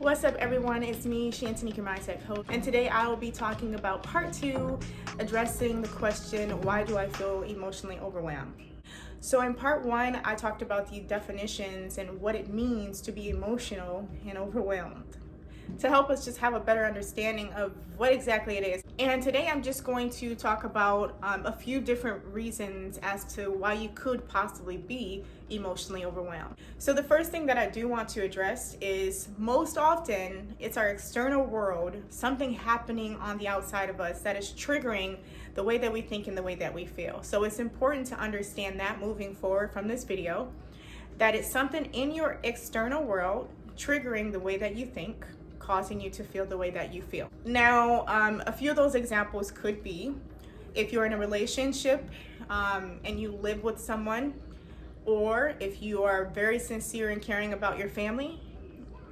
What's up, everyone? It's me, Shantanique, your mindset coach, and today I will be talking about part 2, addressing the question, why do I feel emotionally overwhelmed? So in part 1, I talked about the definitions and what it means to be emotional and overwhelmed, to help us just have a better understanding of what exactly it is. And today I'm just going to talk about a few different reasons as to why you could possibly be emotionally overwhelmed. So the first thing that I do want to address is most often it's our external world, something happening on the outside of us that is triggering the way that we think and the way that we feel. So it's important to understand that moving forward from this video, that it's something in your external world triggering the way that you think, causing you to feel the way that you feel. Now, a few of those examples could be if you're in a relationship and you live with someone, or if you are very sincere and caring about your family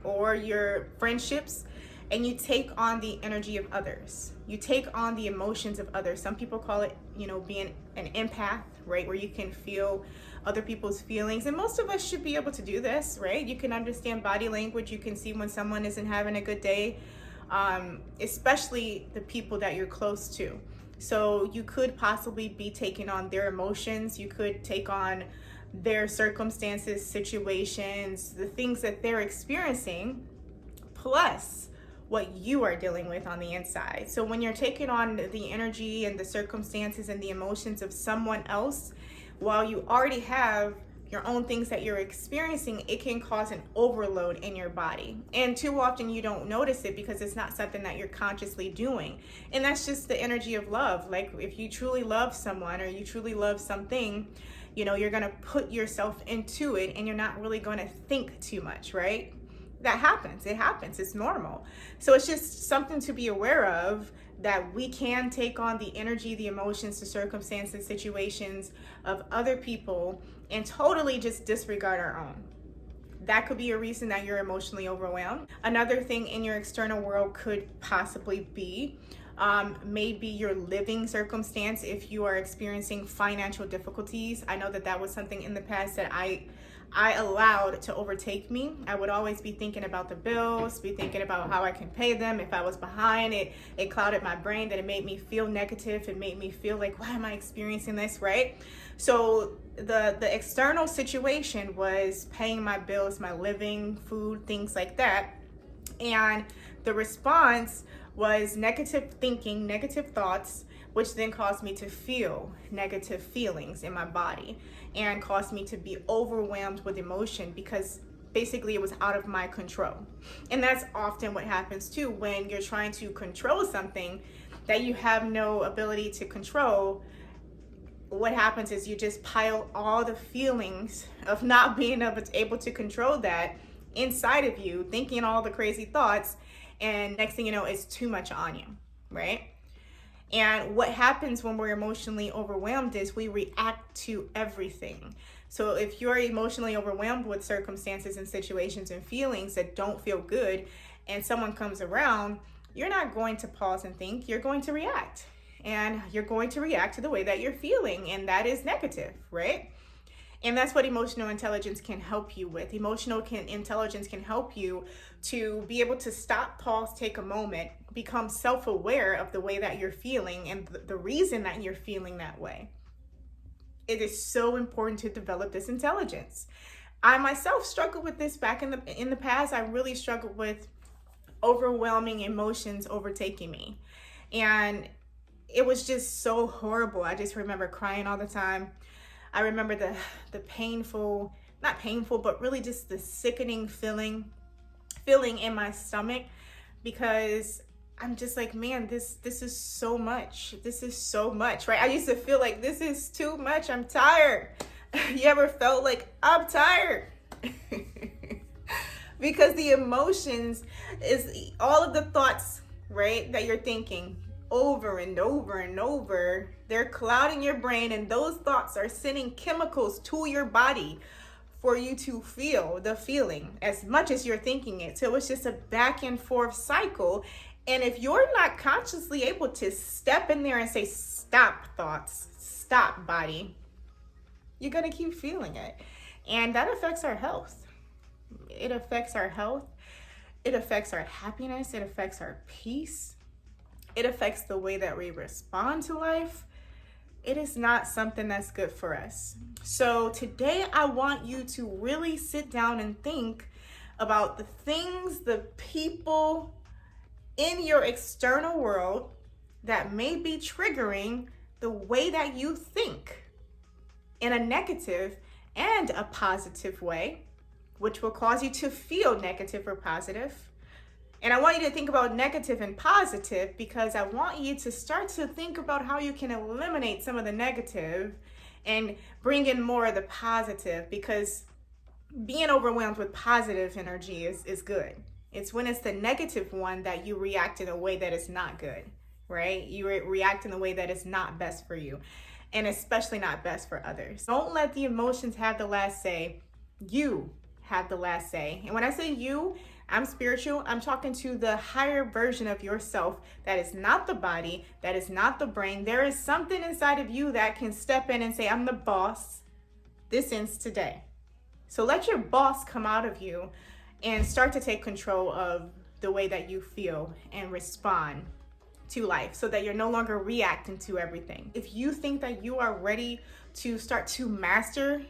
or your friendships, and you take on the energy of others. You take on the emotions of others. Some people call it, being an empath, right? Where you can feel other people's feelings. And most of us should be able to do this, right? You can understand body language. You can see when someone isn't having a good day, especially the people that you're close to. So you could possibly be taking on their emotions. You could take on their circumstances, situations, the things that they're experiencing, plus what you are dealing with on the inside. So when you're taking on the energy and the circumstances and the emotions of someone else, while you already have your own things that you're experiencing, it can cause an overload in your body. And too often you don't notice it because it's not something that you're consciously doing. And that's just the energy of love. Like if you truly love someone or you truly love something, you're gonna put yourself into it and you're not really gonna think too much, right? That happens. It happens. It's normal. So it's just something to be aware of, that we can take on the energy, the emotions, the circumstances, situations of other people and totally just disregard our own. That could be a reason that you're emotionally overwhelmed. Another thing in your external world could possibly be maybe your living circumstance. If you are experiencing financial difficulties, I know that was something in the past that I allowed to overtake me. I would always be thinking about the bills, be thinking about how I can pay them. If I was behind, it clouded my brain, that it made me feel negative. It made me feel like, why am I experiencing this, right? So the external situation was paying my bills, my living, food, things like that. And the response was negative thinking, negative thoughts, which then caused me to feel negative feelings in my body and caused me to be overwhelmed with emotion because basically it was out of my control. And that's often what happens too when you're trying to control something that you have no ability to control. What happens is you just pile all the feelings of not being able to control that inside of you, thinking all the crazy thoughts, and next thing you know, it's too much on you, right? And what happens when we're emotionally overwhelmed is we react to everything. So if you're emotionally overwhelmed with circumstances and situations and feelings that don't feel good, and someone comes around, you're not going to pause and think, you're going to react. And you're going to react to the way that you're feeling, and that is negative, right? And that's what emotional intelligence can help you with. Intelligence can help you to be able to stop, pause, take a moment, become self-aware of the way that you're feeling and the reason that you're feeling that way. It is so important to develop this intelligence. I myself struggled with this back in the past. I really struggled with overwhelming emotions overtaking me. And it was just so horrible. I just remember crying all the time. I remember the painful, not painful, but really just the sickening feeling in my stomach, because I'm just like, man, this is so much. This is so much, right? I used to feel like this is too much. I'm tired. You ever felt like I'm tired? Because the emotions is all of the thoughts, right, that you're thinking over and over and over. They're clouding your brain, and those thoughts are sending chemicals to your body for you to feel the feeling as much as you're thinking it. So it's just a back and forth cycle. And if you're not consciously able to step in there and say, stop thoughts, stop body, you're going to keep feeling it. And that affects our health. It affects our health. It affects our happiness. It affects our peace. It affects the way that we respond to life. It is not something that's good for us. So today I want you to really sit down and think about the things, the people in your external world that may be triggering the way that you think in a negative and a positive way, which will cause you to feel negative or positive. And I want you to think about negative and positive because I want you to start to think about how you can eliminate some of the negative and bring in more of the positive, because being overwhelmed with positive energy is good. It's when it's the negative one that you react in a way that is not good, right? You react in a way that is not best for you, and especially not best for others. Don't let the emotions have the last say. You have the last say. And when I say you, I'm spiritual. I'm talking to the higher version of yourself that is not the body, that is not the brain. There is something inside of you that can step in and say, I'm the boss. This ends today. So let your boss come out of you and start to take control of the way that you feel and respond to life so that you're no longer reacting to everything. If you think that you are ready to start to master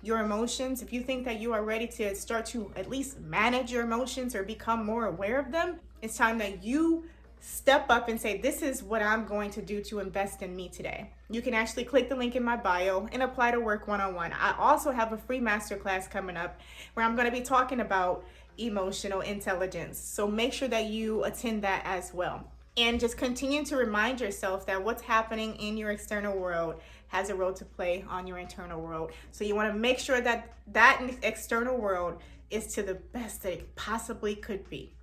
your emotions, if you think that you are ready to start to at least manage your emotions or become more aware of them, it's time that you step up and say, this is what I'm going to do to invest in me today. You can actually click the link in my bio and apply to work one-on-one. I also have a free masterclass coming up where I'm going to be talking about emotional intelligence. So make sure that you attend that as well. And just continue to remind yourself that what's happening in your external world has a role to play on your internal world. So you want to make sure that that external world is to the best that it possibly could be.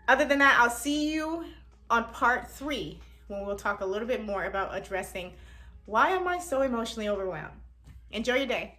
Other than that, I'll see you on part 3 when we'll talk a little bit more about addressing why am I so emotionally overwhelmed. Enjoy your day.